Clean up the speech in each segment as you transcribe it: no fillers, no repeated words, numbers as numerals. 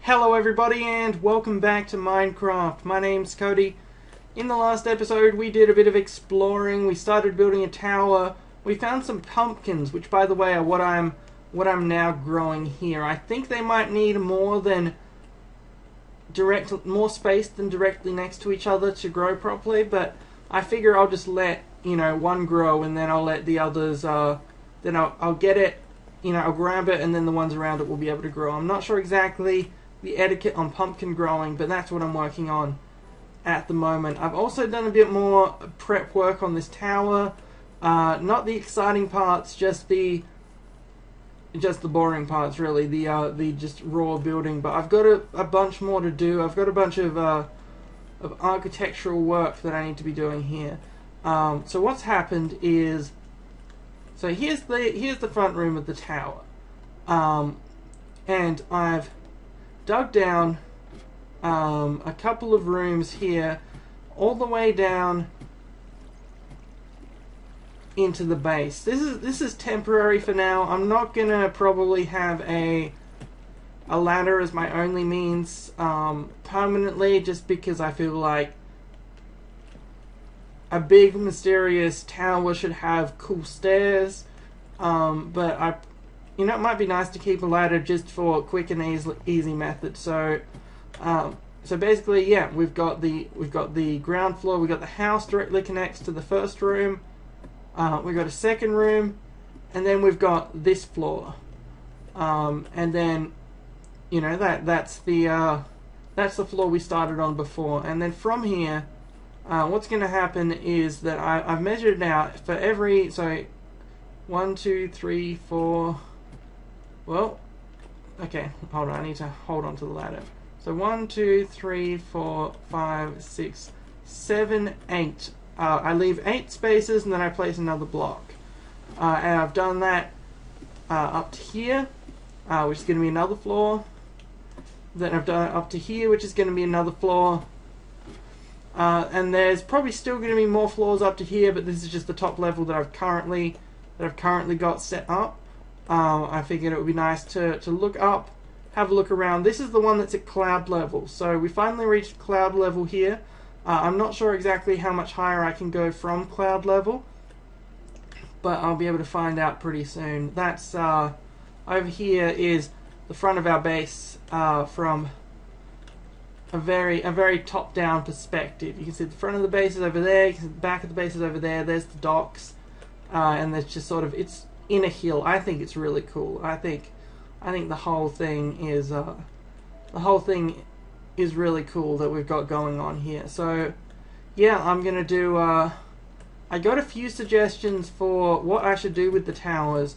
Hello everybody and welcome back to Minecraft. My name's Cody. In the last episode we did a bit of exploring. We started building a tower. We found some pumpkins, which by the way are what I'm now growing here. I think they might need more space than directly next to each other to grow properly, but I figure I'll just let, one grow and then I'll let the others then I'll get it, I'll grab it and then the ones around it will be able to grow. I'm not sure exactly the etiquette on pumpkin growing, but that's what I'm working on at the moment. I've also done a bit more prep work on this tower. Not the exciting parts, just the boring parts really, the just raw building, but I've got a bunch more to do. I've got a bunch of architectural work that I need to be doing here. So what's happened is, so here's the front room of the tower, and I've dug down a couple of rooms here all the way down into the base. This is temporary for now. I'm not gonna probably have a ladder as my only means permanently, just because I feel like a big mysterious tower should have cool stairs, but it might be nice to keep a ladder just for a quick and easy method. So basically, yeah, we've got the ground floor. We've got the house directly connects to the first room. We've got a second room, and then we've got this floor, and then that's the floor we started on before. And then from here, what's going to happen is that I've measured it out for every, so 1, 2, 3, 4. Well, okay, hold on. I need to hold on to the ladder. So 1, 2, 3, 4, 5, 6, 7, 8. I leave 8 spaces and then I place another block. And I've done that up to here, which is going to be another floor. Then I've done it up to here, which is going to be another floor. And there's probably still going to be more floors up to here, but this is just the top level that I've currently got set up. I figured it would be nice to look up, have a look around. This is the one that's at cloud level. So we finally reached cloud level here. I'm not sure exactly how much higher I can go from cloud level, but I'll be able to find out pretty soon. That's over here is the front of our base from a very top-down perspective. You can see the front of the base is over there, you can see the back of the base is over there, there's the docks, and there's just sort of, it's in a hill. I think it's really cool. I think the whole thing is really cool that we've got going on here. So yeah, I'm gonna do I got a few suggestions for what I should do with the towers,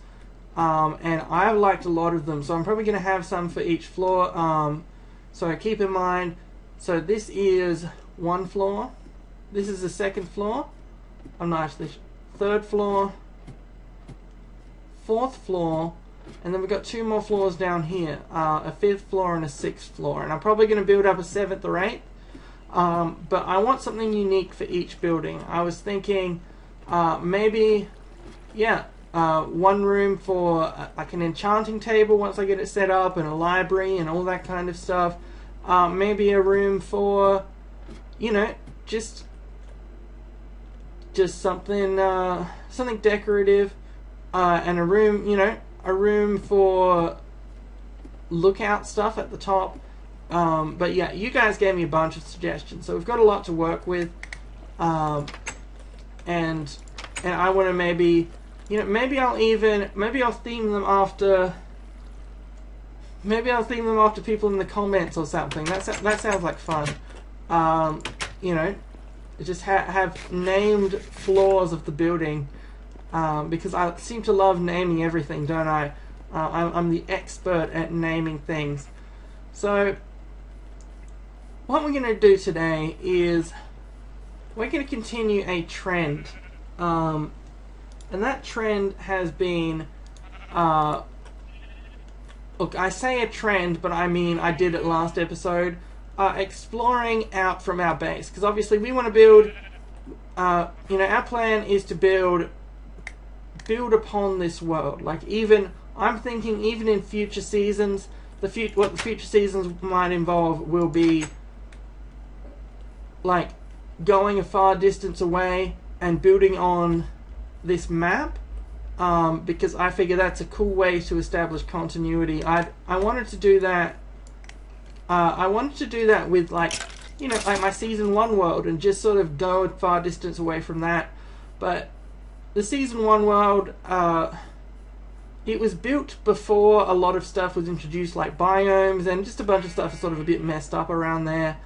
and I liked a lot of them, so I'm probably gonna have some for each floor. So keep in mind, so this is one floor, this is the second floor, I'm not actually, third floor, fourth floor, and then we've got 2 more floors down here, a 5th floor and a 6th floor, and I'm probably going to build up a 7th or 8th, but I want something unique for each building. I was thinking maybe, yeah, one room for like an enchanting table once I get it set up, and a library and all that kind of stuff. Maybe a room for, just something decorative, and a room for lookout stuff at the top. But yeah, you guys gave me a bunch of suggestions, so we've got a lot to work with, and I want to maybe maybe I'll theme them after people in the comments or something. That sounds like fun. Just have named floors of the building, because I seem to love naming everything, don't I? I'm the expert at naming things. So what we're going to do today is we're going to continue a trend, and that trend has been, look, I say a trend, but I mean I did it last episode, exploring out from our base, because obviously we want to build, our plan is to build upon this world. Like, I'm thinking even in future seasons what the future seasons might involve will be like going a far distance away and building on this map, because I figure that's a cool way to establish continuity. I wanted to do that. I wanted to do that with like my season 1 world and just sort of go a far distance away from that. But the season 1 world, it was built before a lot of stuff was introduced, like biomes, and just a bunch of stuff is sort of a bit messed up around there.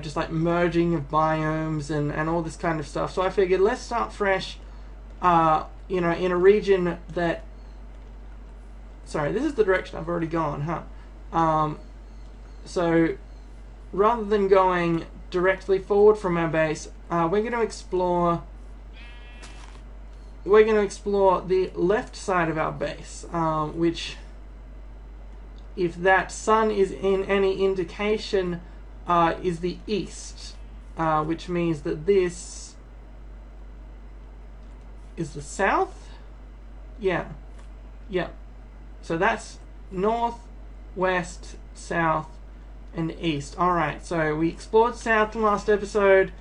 Just like merging of biomes and all this kind of stuff. So I figured let's start fresh, in a region that... Sorry, this is the direction I've already gone, huh? So rather than going directly forward from our base, we're going to explore the left side of our base, which, if that sun is in any indication, is the east, which means that this is the south. Yeah. So that's north, west, south, and east. Alright, so we explored south in the last episode,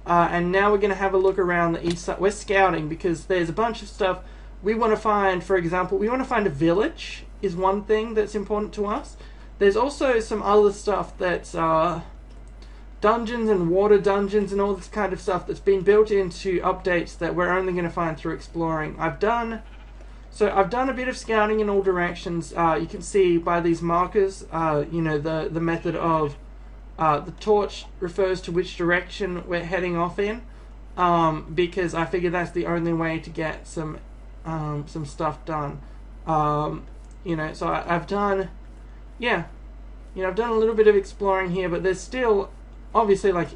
and now we're going to have a look around the east side. We're scouting because there's a bunch of stuff we want to find. For example, we want to find a village is one thing that's important to us. There's also some other stuff that's dungeons and water dungeons and all this kind of stuff that's been built into updates that we're only going to find through exploring. I've done a bit of scouting in all directions. You can see by these markers, the method of the torch refers to which direction we're heading off in, because I figure that's the only way to get some stuff done. So I've done, I've done a little bit of exploring here, but there's still obviously like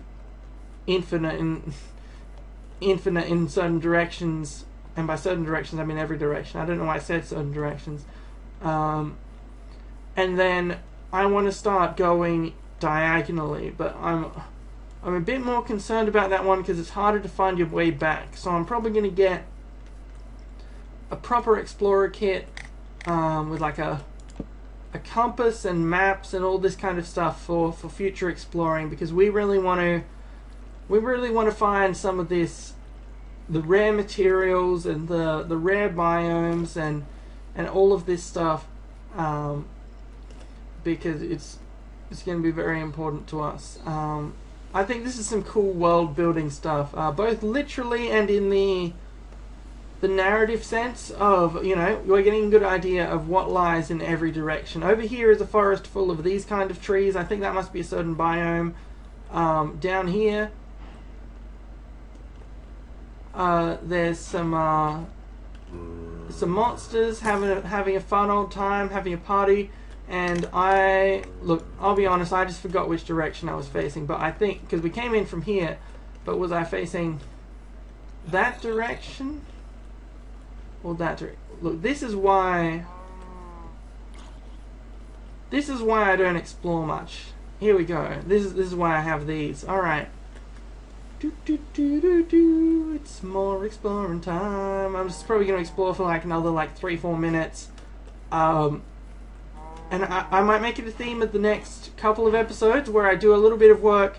infinite in certain directions. And by certain directions, I mean every direction. I don't know why I said certain directions. And then I want to start going diagonally, but I'm a bit more concerned about that one because it's harder to find your way back. So I'm probably going to get a proper explorer kit with like a compass and maps and all this kind of stuff for future exploring, because we really want to find some of this, the rare materials and the rare biomes and all of this stuff, because it's going to be very important to us. I think this is some cool world building stuff, both literally and in the narrative sense of, we're getting a good idea of what lies in every direction. Over here is a forest full of these kind of trees. I think that must be a certain biome. Down here, there's some monsters having a fun old time, having a party, and I'll be honest, I just forgot which direction I was facing, but I think, because we came in from here, but was I facing that direction? Or that direction? Look, this is why I don't explore much. Here we go. This is why I have these. Alright. It's more exploring time. I'm just probably going to explore for like another 3-4 minutes. And I might make it a theme of the next couple of episodes where I do a little bit of work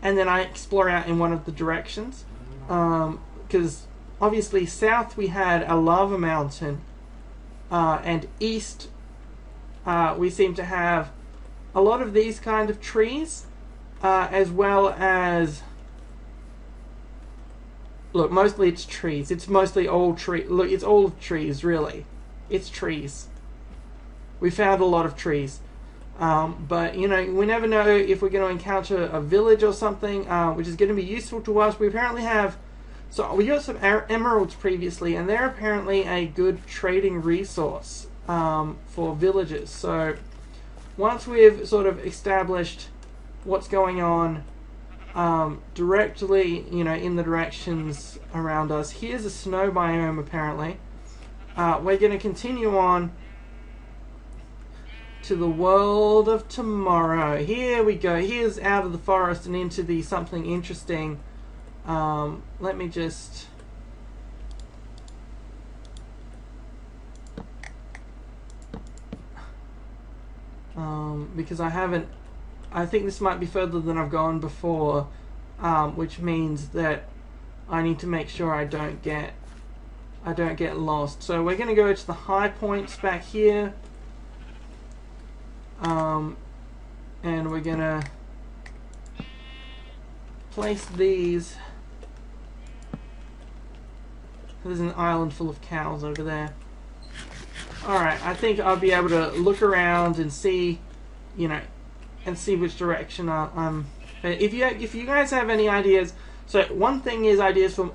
and then I explore out in one of the directions. Because obviously south we had a lava mountain, and east we seem to have a lot of these kind of trees, as well as... Look, mostly it's trees. It's mostly all tree. Look, it's all trees, really. It's trees. We found a lot of trees. But, we never know if we're going to encounter a village or something, which is going to be useful to us. We apparently have... So, we got some emeralds previously, and they're apparently a good trading resource for villages. So, once we've sort of established what's going on directly, in the directions around us. Here's a snow biome, apparently. We're going to continue on to the world of tomorrow. Here we go. Here's out of the forest and into the something interesting. Let me just... because I think this might be further than I've gone before, which means that I need to make sure I don't get lost. So we're going to go to the high points back here, and we're going to place these. There's an island full of cows over there. Alright, I think I'll be able to look around and see, you know, and see which direction I'm. If you guys have any ideas, so one thing is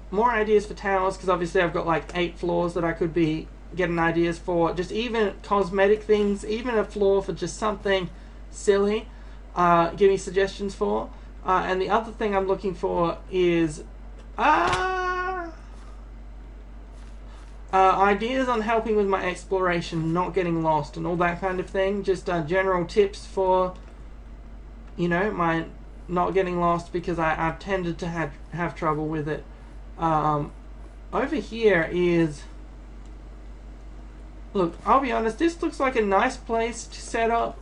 more ideas for towers, because obviously I've got like 8 floors that I could be getting ideas for. Just even cosmetic things, even a floor for just something silly. Give me suggestions for. And the other thing I'm looking for is ideas on helping with my exploration, not getting lost and all that kind of thing. Just general tips for, you know, my not getting lost, because I've tended to have trouble with it. Over here is, look, I'll be honest, this looks like a nice place to set up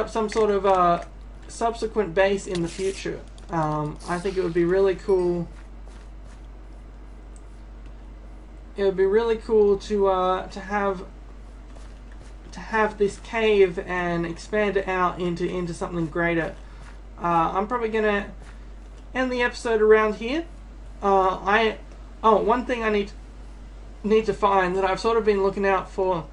some sort of subsequent base in the future. I think it would be really cool. It would be really cool to have this cave and expand it out into something greater. I'm probably gonna end the episode around here. One thing I need to find that I've sort of been looking out for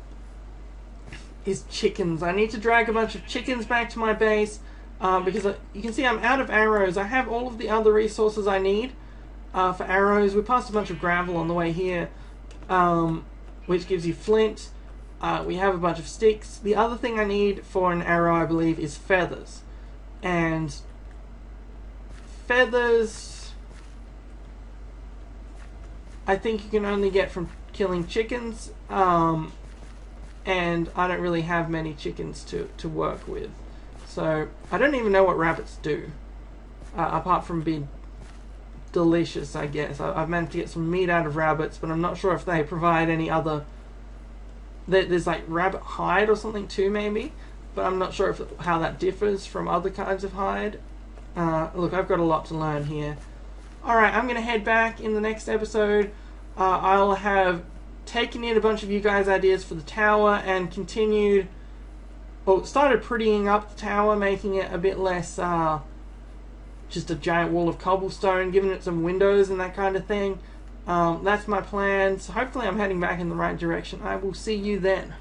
is chickens. I need to drag a bunch of chickens back to my base, because you can see I'm out of arrows. I have all of the other resources I need for arrows. We passed a bunch of gravel on the way here, which gives you flint. We have a bunch of sticks. The other thing I need for an arrow, I believe, is feathers. And feathers, I think you can only get from killing chickens. And I don't really have many chickens to work with. So I don't even know what rabbits do, apart from being delicious, I guess. I've managed to get some meat out of rabbits, but I'm not sure if they provide any other. There's like rabbit hide or something too, maybe, but I'm not sure how that differs from other kinds of hide. Look, I've got a lot to learn here. Alright, I'm going to head back in the next episode. I'll have taken in a bunch of you guys' ideas for the tower and started prettying up the tower, making it a bit less just a giant wall of cobblestone, giving it some windows and that kind of thing. That's my plan. So hopefully I'm heading back in the right direction. I will see you then.